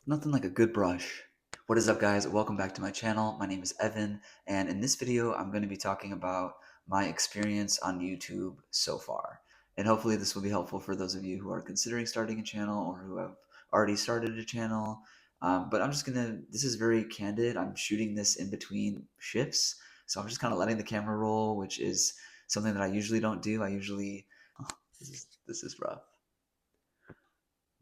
Nothing like a good brush. What is up, guys? Welcome back to my channel. My name is Evan, and in this video I'm going to be talking about my experience on YouTube so far. And hopefully this will be helpful for those of you who are considering starting a channel or who have already started a channel. But this is very candid. I'm shooting this in between shifts, so I'm just kind of letting the camera roll, which is something that I usually don't do. This is rough.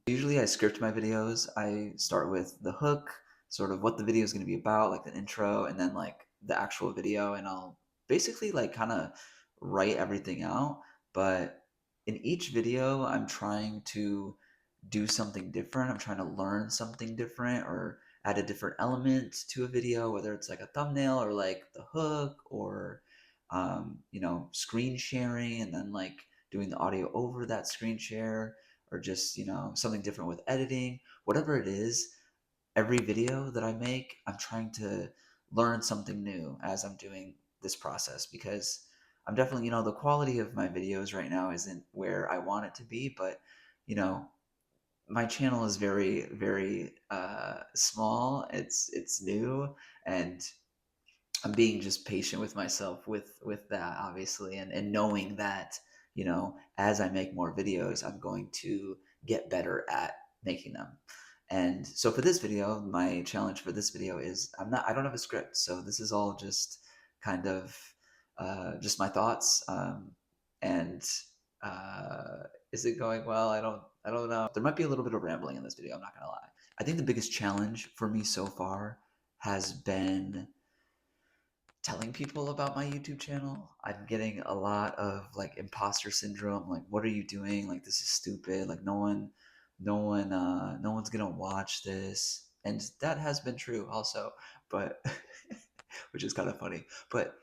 Usually I script my videos. I start with the hook, sort of what the video is going to be about, like the intro, and then like the actual video, and I'll basically like kind of write everything out. But in each video, I'm trying to do something different. I'm trying to learn something different or add a different element to a video, whether it's like a thumbnail or like the hook or screen sharing and then like doing the audio over that screen share or just something different with editing, whatever it is. Every video that I make, I'm trying to learn something new as I'm doing this process, because I'm definitely, the quality of my videos right now isn't where I want it to be, but you know my channel is very very small. It's new, and I'm being just patient with myself with that, obviously, and knowing that as I make more videos, I'm going to get better at making them. And so for this video, my challenge for this video is I don't have a script, so this is all just kind of just my thoughts. And is it going well? I don't know. There might be a little bit of rambling in this video. I'm not gonna lie. I think the biggest challenge for me so far has been telling people about my YouTube channel. I'm getting a lot of like imposter syndrome. Like, what are you doing? Like, this is stupid. Like, no one's gonna watch this. And that has been true also, but which is kind of funny. But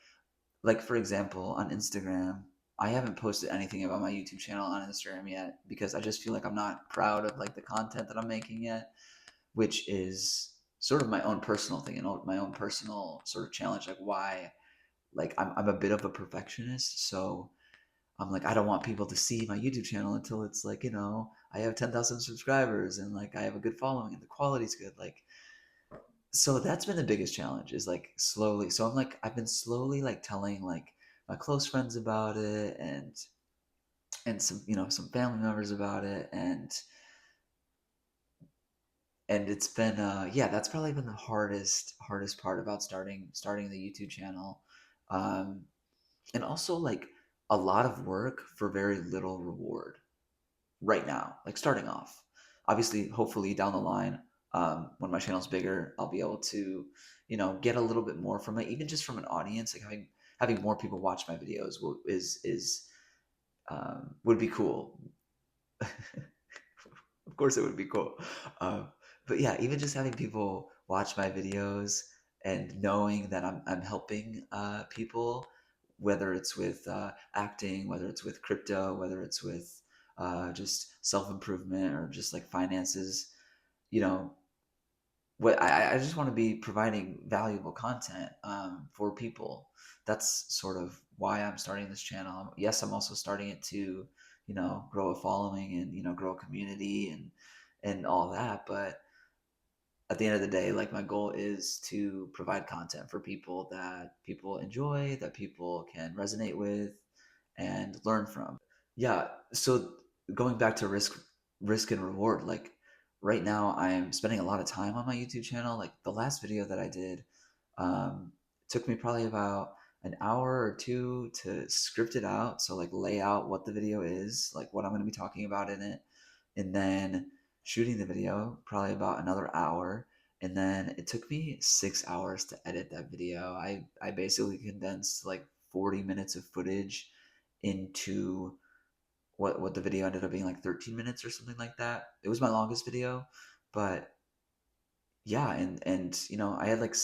like, for example, on Instagram, I haven't posted anything about my YouTube channel on Instagram yet because I just feel like I'm not proud of like the content that I'm making yet, which is sort of my own personal thing and my own personal sort of challenge. Like, why, like I'm a bit of a perfectionist, so I'm like, I don't want people to see my YouTube channel until it's like, I have 10,000 subscribers and like I have a good following and the quality's good. Like, so that's been the biggest challenge, is like slowly. So I've been slowly like telling like my close friends about it, and some, some family members about it, and it's been yeah, that's probably been the hardest part about starting the YouTube channel. um and also like a lot of work for very little reward right now, like starting off. Obviously, hopefully down the line, when my channel's bigger, I'll be able to get a little bit more from it, even just from an audience. Like having more people watch my videos is would be cool. Of course it would be cool. um, but yeah, even just having people watch my videos and knowing that I'm helping people, whether it's with acting, whether it's with crypto, whether it's with just self-improvement or just like finances, you know what I just want to be providing valuable content for people. That's sort of why I'm starting this channel. Yes, I'm also starting it to grow a following and grow a community and all that. But at the end of the day, like, my goal is to provide content for people that people enjoy, that people can resonate with and learn from. Yeah, so going back to risk and reward, like right now I'm spending a lot of time on my YouTube channel. Like the last video that I did, took me probably about an hour or two to script it out. So like lay out what the video is, like what I'm going to be talking about in it, and then shooting the video probably about another hour. And then it took me 6 hours to edit that video. I basically condensed like 40 minutes of footage into what the video ended up being, like 13 minutes or something like that. It was my longest video, but yeah. And I had like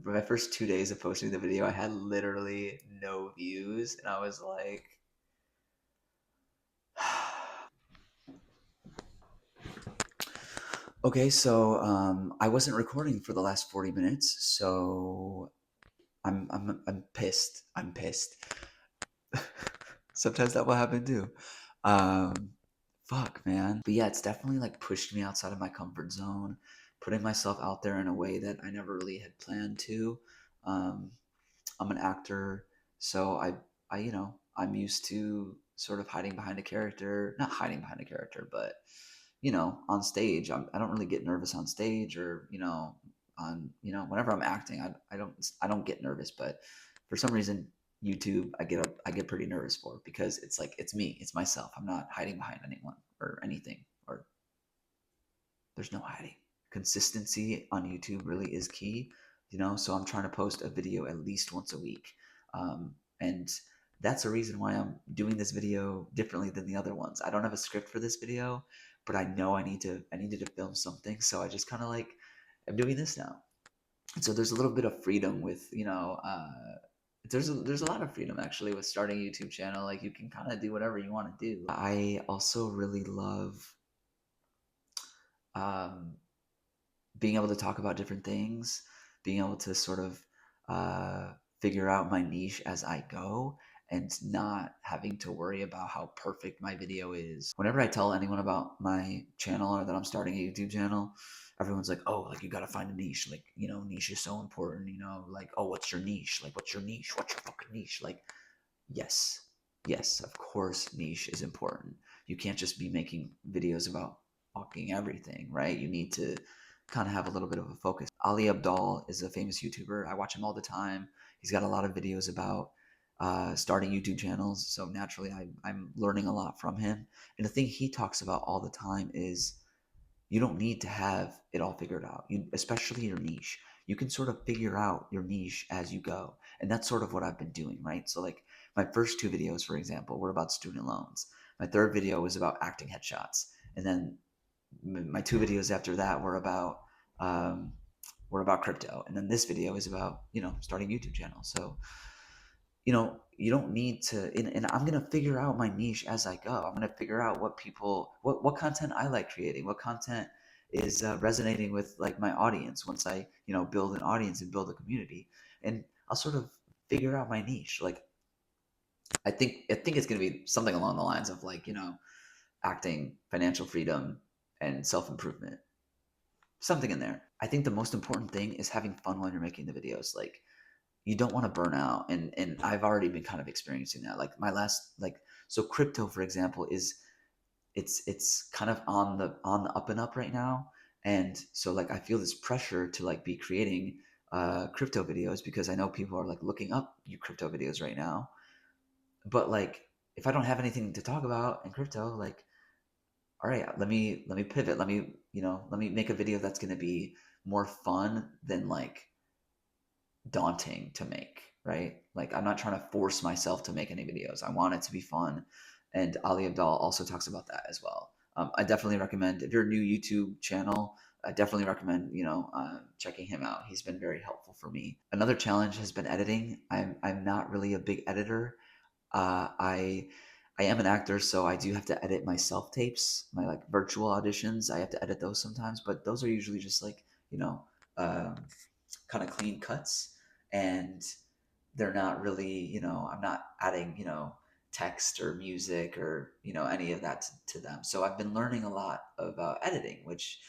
my first 2 days of posting the video, I had literally no views, and I was like, okay, so I wasn't recording for the last 40 minutes, so I'm pissed. I'm pissed. Sometimes that will happen too. Um, Fuck, man. But yeah, it's definitely like pushed me outside of my comfort zone, putting myself out there in a way that I never really had planned to. Um, I'm an actor, so I'm used to sort of hiding behind a character, not hiding behind a character, but on stage, I don't really get nervous on stage, or whenever I'm acting, I don't get nervous, but for some reason, YouTube, I get pretty nervous for, because it's like it's me, it's myself. I'm not hiding behind anyone or anything, or there's no hiding. Consistency on YouTube really is key, so I'm trying to post a video at least once a week. And that's a reason why I'm doing this video differently than the other ones. I don't have a script for this video, but I know I needed to film something, so I just kind of like I'm doing this now. And so there's a little bit of freedom with, there's a lot of freedom actually with starting a YouTube channel. Like, you can kind of do whatever you want to do. I also really love um, being able to talk about different things, being able to sort of figure out my niche as I go, and not having to worry about how perfect my video is. Whenever I tell anyone about my channel or that I'm starting a YouTube channel, everyone's like, oh, like, you got to find a niche. Like, niche is so important, like, oh, what's your niche? Like, what's your niche? What's your fucking niche? Like, yes, yes, of course, niche is important. You can't just be making videos about fucking everything, right? You need to kind of have a little bit of a focus. Ali Abdal is a famous YouTuber. I watch him all the time. He's got a lot of videos about starting YouTube channels. So naturally, I'm learning a lot from him. And the thing he talks about all the time is you don't need to have it all figured out, especially your niche. You can sort of figure out your niche as you go. And that's sort of what I've been doing, right? So, like, my first two videos, for example, were about student loans. My third video was about acting headshots. And then my two videos after that um, were about crypto. And then this video is about, starting YouTube channel. So, you don't need to, and I'm going to figure out my niche as I go. I'm going to figure out what content I like creating, what content is resonating with, like, my audience, once I, build an audience and build a community. And I'll sort of figure out my niche. Like, I think it's going to be something along the lines of, like, acting, financial freedom, and self-improvement, something in there. I think the most important thing is having fun when you're making the videos. Like, you don't want to burn out, and I've already been kind of experiencing that. Like, my last, like, so crypto, for example, is it's kind of on the up and up right now. And so, like, I feel this pressure to, like, be creating crypto videos, because I know people are, like, looking up you crypto videos right now. But, like, if I don't have anything to talk about in crypto, like, all right, let me pivot. Let me make a video that's going to be more fun than, like, daunting to make, right? Like, I'm not trying to force myself to make any videos. I want it to be fun. And Ali Abdal also talks about that as well. I definitely recommend, if you're a new YouTube channel, I definitely recommend, checking him out. He's been very helpful for me. Another challenge has been editing. I'm not really a big editor. I am an actor, so I do have to edit my self tapes, my, like, virtual auditions. I have to edit those sometimes, but those are usually just, like, um, kind of clean cuts, and they're not really, I'm not adding, text or music or, any of that to them. So I've been learning a lot about editing, which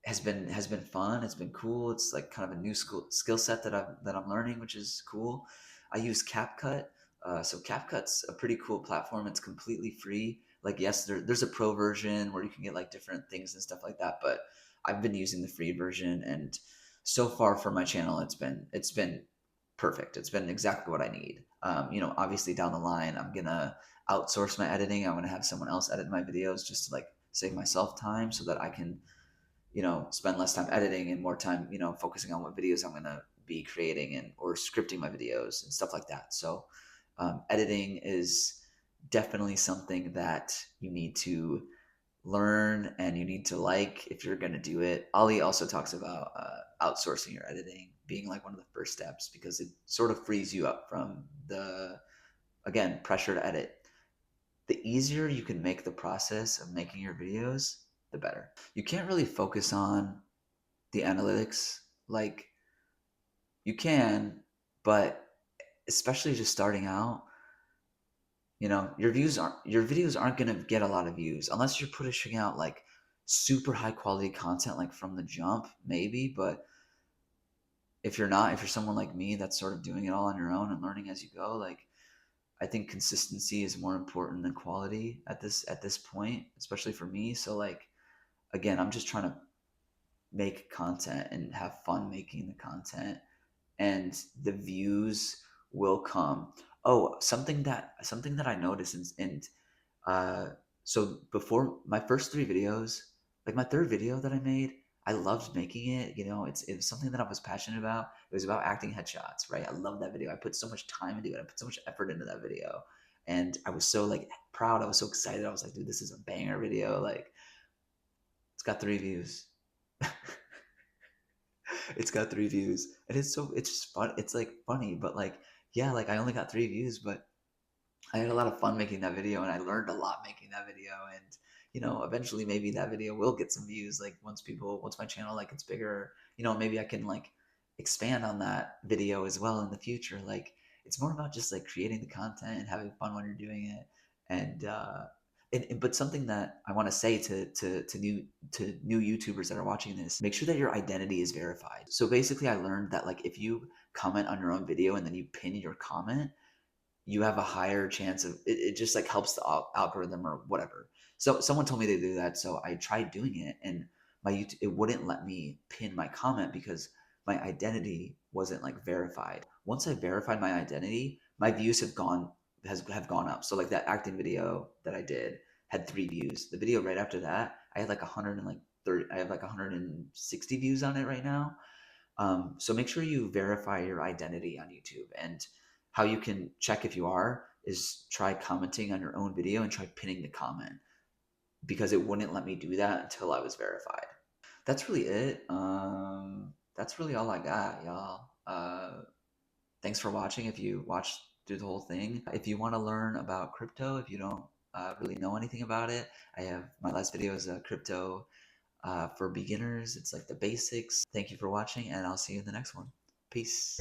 has been fun. It's been cool. It's like kind of a new skill set that I'm learning, which is cool. I use CapCut. So CapCut's a pretty cool platform. It's completely free. Like, yes, there's a pro version where you can get, like, different things and stuff like that, but I've been using the free version, and so far for my channel, it's been perfect. It's been exactly what I need. Obviously, down the line, I'm gonna outsource my editing. I'm gonna have someone else edit my videos, just to, like, save myself time, so that I can, spend less time editing and more time, focusing on what videos I'm gonna be creating, and or scripting my videos and stuff like that. So, editing is definitely something that you need to learn, and you need to like, if you're gonna do it. Ali also talks about outsourcing your editing being, like, one of the first steps, because it sort of frees you up from the, again, pressure to edit. The easier you can make the process of making your videos, the better. You can't really focus on the analytics. Like, you can, but especially just starting out, Your videos aren't gonna get a lot of views unless you're pushing out like super high quality content like from the jump, maybe. But if you're not, if you're someone like me that's sort of doing it all on your own and learning as you go, like I think consistency is more important than quality at this point, especially for me. So like again, I'm just trying to make content and have fun making the content, and the views will come. Oh, something that I noticed, and uh, so before my first three videos, like my third video that I made, I loved making it. It was something that I was passionate about. It was about acting headshots, right? I love that video. I put so much time into it. I put so much effort into that video, and I was so like proud. I was so excited. I was like, dude, this is a banger video. Like, it's got 3 views. It's got 3 views, and it's just fun. It's like funny, but like yeah, like I only got 3 views, but I had a lot of fun making that video, and I learned a lot making that video. And eventually maybe that video will get some views. Like once my channel like gets bigger, maybe I can like expand on that video as well in the future. Like it's more about just like creating the content and having fun when you're doing it. And but something that I want to say to new YouTubers that are watching this, make sure that your identity is verified. So basically, I learned that like if you comment on your own video and then you pin your comment, you have a higher chance of it. It just like helps the algorithm or whatever. So someone told me to do that, so I tried doing it, and my YouTube, it wouldn't let me pin my comment because my identity wasn't like verified. Once I verified my identity, my views have gone up. So like that acting video that I did had 3 views. The video right after that, I had like 130. I have like 160 views on it right now. So make sure you verify your identity on YouTube. And how you can check if you are is try commenting on your own video and try pinning the comment, because it wouldn't let me do that until I was verified. That's really it. That's really all I got, y'all. Thanks for watching. If you watched through the whole thing, if you want to learn about crypto, if you don't really know anything about it, I have my last video is a crypto for beginners. It's like the basics. Thank you for watching, and I'll see you in the next one. Peace.